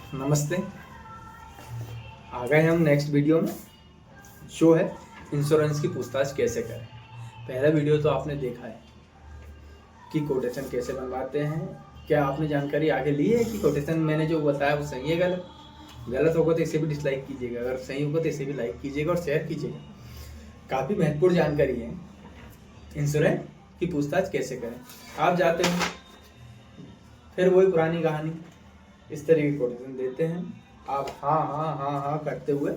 नमस्ते। आ गए हम नेक्स्ट वीडियो में, जो है इंश्योरेंस की पूछताछ कैसे करें। पहला वीडियो तो आपने देखा है कि कोटेशन कैसे बनवाते हैं। क्या आपने जानकारी आगे ली है कि कोटेशन मैंने जो बताया वो सही है गलत? गलत होगा तो इसे भी डिसलाइक कीजिएगा, अगर सही होगा तो इसे भी लाइक कीजिएगा और शेयर कीजिएगा। काफ़ी महत्वपूर्ण जानकारी है। इंश्योरेंस की पूछताछ कैसे करें। आप जाते हो, फिर वही पुरानी कहानी, इस तरह की कोटेशन देते हैं, आप हाँ हाँ हाँ हाँ करते हुए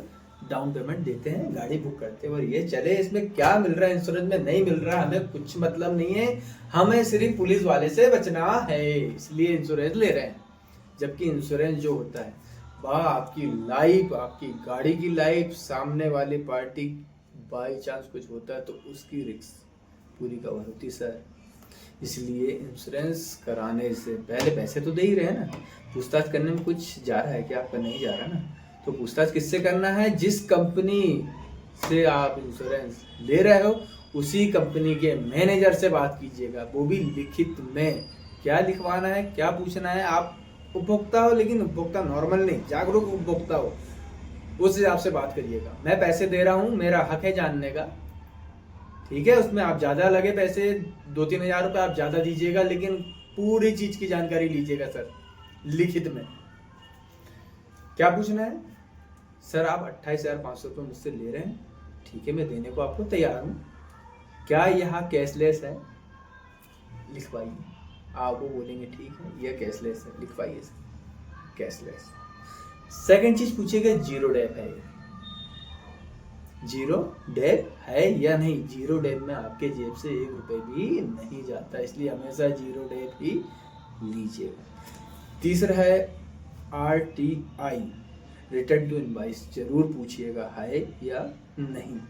डाउन पेमेंट देते हैं, गाड़ी बुक करते हैं और ये चले। इसमें क्या मिल रहा है, इंश्योरेंस में नहीं मिल रहा, हमें कुछ मतलब नहीं है, हमें सिर्फ पुलिस वाले से बचना है, इसलिए इंश्योरेंस ले रहे हैं। जबकि इंश्योरेंस जो होता है वह आपकी लाइफ, आपकी गाड़ी की लाइफ, सामने वाली पार्टी बाई चांस कुछ होता है तो उसकी रिस्क पूरी कवर होती है सर। इसलिए इंश्योरेंस कराने से पहले पैसे तो दे ही रहे हैं ना, पूछताछ करने में कुछ जा रहा है कि आपका नहीं जा रहा ना। तो पूछताछ किससे करना है? जिस कंपनी से आप इंश्योरेंस ले रहे हो उसी कंपनी के मैनेजर से बात कीजिएगा, वो भी लिखित में। क्या लिखवाना है, क्या पूछना है? आप उपभोक्ता हो, लेकिन उपभोक्ता नॉर्मल नहीं, जागरूक उपभोक्ता हो, उस हिसाब से बात करिएगा। मैं पैसे दे रहा हूँ, मेरा हक है जानने का, ठीक है। उसमें आप ज़्यादा लगे पैसे, 2-3 हज़ार रुपये आप ज़्यादा दीजिएगा, लेकिन पूरी चीज़ की जानकारी लीजिएगा सर लिखित में। क्या पूछना है? सर आप 28,500 रुपये मुझसे ले रहे हैं, ठीक है, मैं देने को आपको तैयार हूँ, क्या यहाँ कैशलेस है? लिखवाइए। आप वो बोलेंगे ठीक है यह कैशलेस है, लिखवाइए सर कैशलेस। सेकंड चीज़ पूछिएगा, जीरो डेप है, जीरो डेप है या नहीं। जीरो डेप में आपके जेब से 1 रुपये भी नहीं जाता, इसलिए हमेशा जीरो डेप ही लीजिएगा। तीसरा है RTI, रिटर्न टू इनवॉइस, जरूर पूछिएगा है या नहीं।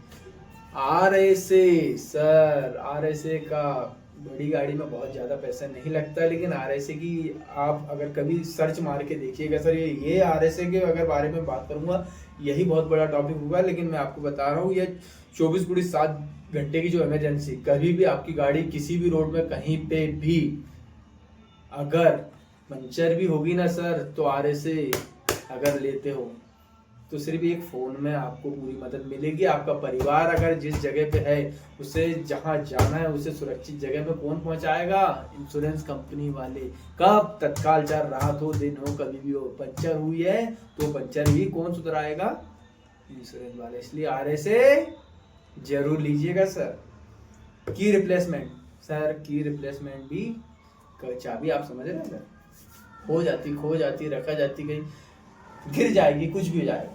RSA, सर RSA का बड़ी गाड़ी में बहुत ज़्यादा पैसा नहीं लगता, लेकिन RSA की आप अगर कभी सर्च मार के देखिएगा सर, ये RSA के अगर बारे में बात करूँगा यही बहुत बड़ा टॉपिक होगा, लेकिन मैं आपको बता रहा हूँ ये 24/7 घंटे की जो इमरजेंसी, कभी भी आपकी गाड़ी किसी भी रोड में कहीं पे भी अगर पंचर भी होगी ना सर, तो RSA अगर लेते हो तो सिर्फ एक फ़ोन में आपको पूरी मदद मिलेगी। आपका परिवार अगर जिस जगह पे है उसे जहाँ जाना है उसे सुरक्षित जगह पे कौन पहुँचाएगा? इंश्योरेंस कंपनी वाले। कब? तत्काल, चाहे रात हो दिन हो कभी भी हो, पंचर हुई है तो पंचर ही कौन सुधराएगा? इंश्योरेंस वाले। इसलिए RSA जरूर लीजिएगा सर। की रिप्लेसमेंट, सर की रिप्लेसमेंट भी चाबी आप समझ रहे हैं सर, हो जाती, खो जाती, रखा जाती, कहीं गिर जाएगी, कुछ भी हो जाएगा,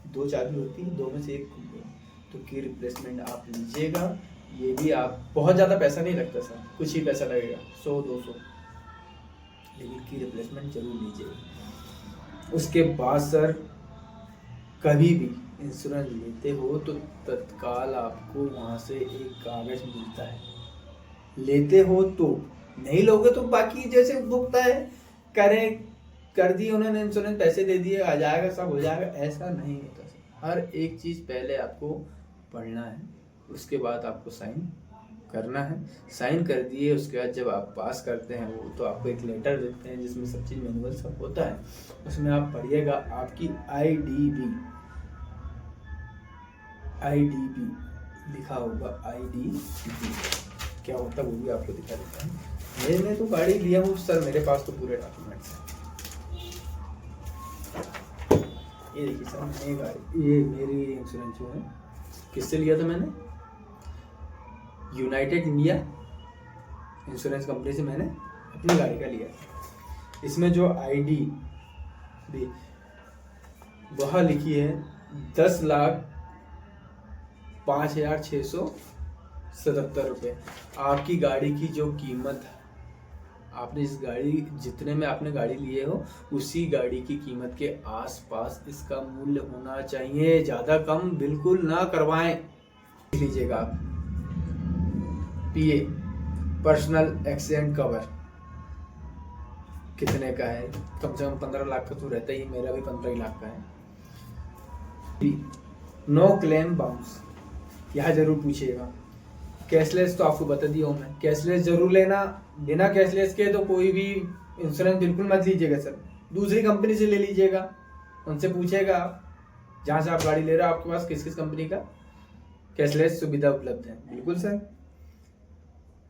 2 चाबी होती है, 2 में से 1 खो गई, तो की रिप्लेसमेंट आप लीजिएगा। ये भी आप बहुत ज़्यादा पैसा नहीं लगता सर, कुछ ही पैसा लगेगा, 100-200, लेकिन की रिप्लेसमेंट जरूर लीजिएगा। उसके बाद सर कभी भी इंश्योरेंस लेते हो तो तत्काल आपको वहाँ से एक कागज मिलता है, लेते हो तो। नहीं लोगे तो बाकी जैसे उपभोक्ता है, करें कर दिए उन्होंने इंश्योरेंस, पैसे दे दिए, आ जाएगा सब हो जाएगा, ऐसा नहीं होता सर। हर एक चीज़ पहले आपको पढ़ना है, उसके बाद आपको साइन करना है। साइन कर दिए, उसके बाद जब आप पास करते हैं वो, तो आपको एक लेटर देते हैं जिसमें सब चीज़ मैनुअल सब होता है, उसमें आप पढ़िएगा आपकी IDB लिखा होगा, IDB क्या होता है वो भी आपको दिखा देता है। मैंने तो गाड़ी लिया हूँ सर, मेरे पास तो पूरे डॉक्यूमेंट्स हैं। ये देखिए सर, नई गाड़ी, ये मेरी इंश्योरेंस जो है किससे लिया था मैंने? यूनाइटेड इंडिया इंश्योरेंस कंपनी से मैंने अपनी गाड़ी का लिया। इसमें जो ID भी वह लिखी है 10,05,677 रुपये। आपकी गाड़ी की जो कीमत है, आपने इस गाड़ी जितने में आपने गाड़ी लिए हो उसी गाड़ी की कीमत के आसपास इसका मूल्य होना चाहिए, ज़्यादा कम बिल्कुल ना करवाएं। लीजिएगा आप PA, पर्सनल एक्सीडेंट कवर, कितने का है? कम से कम 15 लाख का तो रहता ही, मेरा भी 15 ही लाख का है। नो क्लेम बाउंस, यहाँ जरूर पूछिएगा। कैशलेस तो आपको बता दिया हूँ मैं, कैशलेस जरूर लेना, बिना कैशलेस के तो कोई भी इंश्योरेंस बिल्कुल मत लीजिएगा सर, दूसरी कंपनी से ले लीजिएगा, उनसे पूछेगा जहाँ से आप गाड़ी ले रहे हो आपके पास किस किस कंपनी का कैशलेस सुविधा उपलब्ध है। बिल्कुल सर।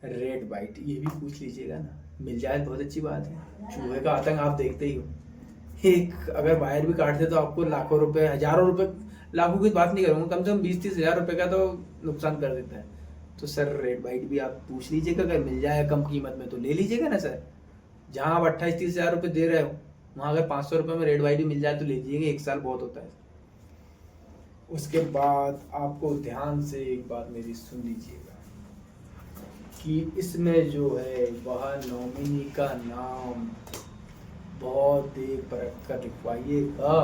रेड वाइट ये भी पूछ लीजिएगा ना, मिल जाए बहुत अच्छी बात है। चूहे का आतंक आप देखते ही हो, एक अगर वायर भी काटते तो आपको लाखों रुपए, हजारों रुपए, लाखों की बात नहीं करूँगा, कम से कम 20-30 हजार रुपए का तो नुकसान कर देता है। तो सर रेड वाइट भी आप पूछ लीजिएगा, अगर मिल जाए कम कीमत में तो ले लीजिएगा ना सर। जहाँ आप 28-30 हजार रुपये दे रहे हो वहाँ अगर 500 रुपये में रेड वाइट भी मिल जाए तो ले लीजिएगा, 1 साल बहुत होता है। उसके बाद आपको ध्यान से एक बात मेरी सुन लीजिएगा कि इसमें जो है वह नॉमिनी का नाम बहुत देख परख कर लिखवाइएगा।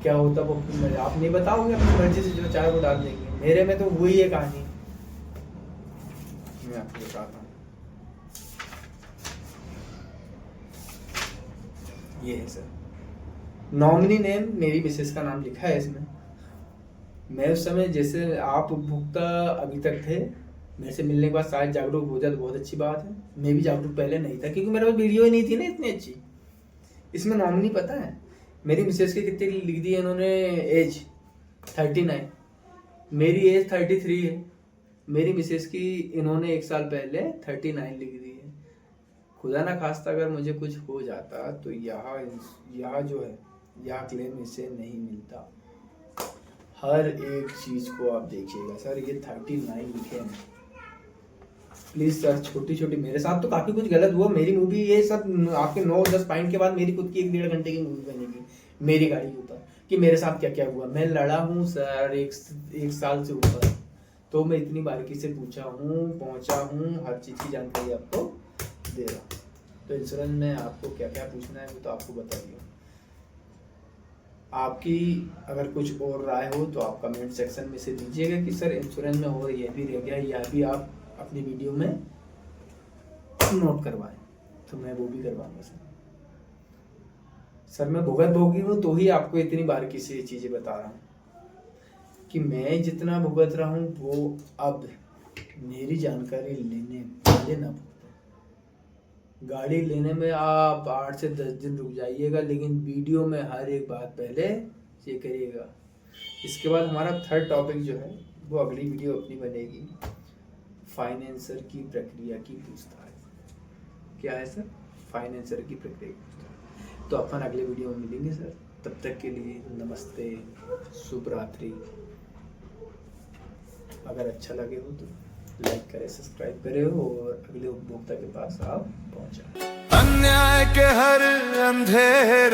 क्या होता वो आप नहीं बताओगे, अपनी मर्जी से जो चाहे वो डाल देंगे। मेरे में तो वही है कहानी, मैं आपको बताता हूँ। ये है सर नॉमिनी नेम, मेरी मिसेस का नाम लिखा है इसमें। मैं उस समय, जैसे आप उपभोक्ता अभी तक थे, मेरे से मिलने के बाद शायद जागरूक हो जाए तो बहुत अच्छी बात है। मैं भी जागरूक पहले नहीं था क्योंकि मेरे पास वीडियो ही नहीं थी ना इतनी अच्छी। इसमें नॉमिनी पता है मेरी मिसेस की कितनी लिख दी है इन्होंने, एज 39, मेरी एज 33 है। मेरी मिसेस की इन्होंने 1 साल पहले 39 लिख दी है। खुदा ना खास्ता अगर मुझे कुछ हो जाता तो यहाँ जो है यहाँ क्लेम इससे नहीं मिलता। हर एक चीज को आप देखिएगा सर, ये 39 लिखे हैं। प्लीज सर, छोटी छोटी, मेरे साथ तो काफी कुछ गलत हुआ। मेरी मूवी ये सब आपके 9-10 पॉइंट के बाद मेरी खुद की 1-1.5 घंटे की मूवी बनेगी मेरी गाड़ी के ऊपर कि मेरे साथ क्या क्या हुआ। मैं लड़ा हूँ सर एक साल से ऊपर, तो मैं इतनी बारीकी से पूछा हूँ, पहुंचा हूँ, हर चीज की जानकारी आपको दे रहा हूँ। तो इंश्योरेंस में आपको क्या क्या पूछना है वो तो आपको बता दिया। आपकी अगर कुछ और राय हो तो आप कमेंट सेक्शन में से दीजिएगा कि सर इंश्योरेंस में और ये भी रह गया, यह भी आप अपनी वीडियो में नोट करवाएं, तो मैं वो भी करवाऊंगा सर। मैं भुगत भोगी हूँ तो ही आपको इतनी बारीकी से ये चीजें बता रहा हूँ कि मैं जितना भुगत रहा हूँ वो अब मेरी जानकारी लेने वाले ना भुगतें। गाड़ी लेने में आप 8 से 10 दिन रुक जाइएगा, लेकिन वीडियो में हर एक बात पहले चेक करिएगा। इसके बाद हमारा 3rd टॉपिक जो है वो अगली वीडियो अपनी बनेगी, फाइनेंसर की प्रक्रिया की पूछताछ। क्या है सर? फाइनेंसर की प्रक्रिया की पूछताछ। तो अपन अगले वीडियो में मिलेंगे सर, तब तक के लिए नमस्ते, शुभ रात्रि। अगर अच्छा लगे हो तो लाइक करें, सब्सक्राइब करें और अगले उपभोक्ता के पास आप पहुंचाएं। अन्याय के हर अंधेरे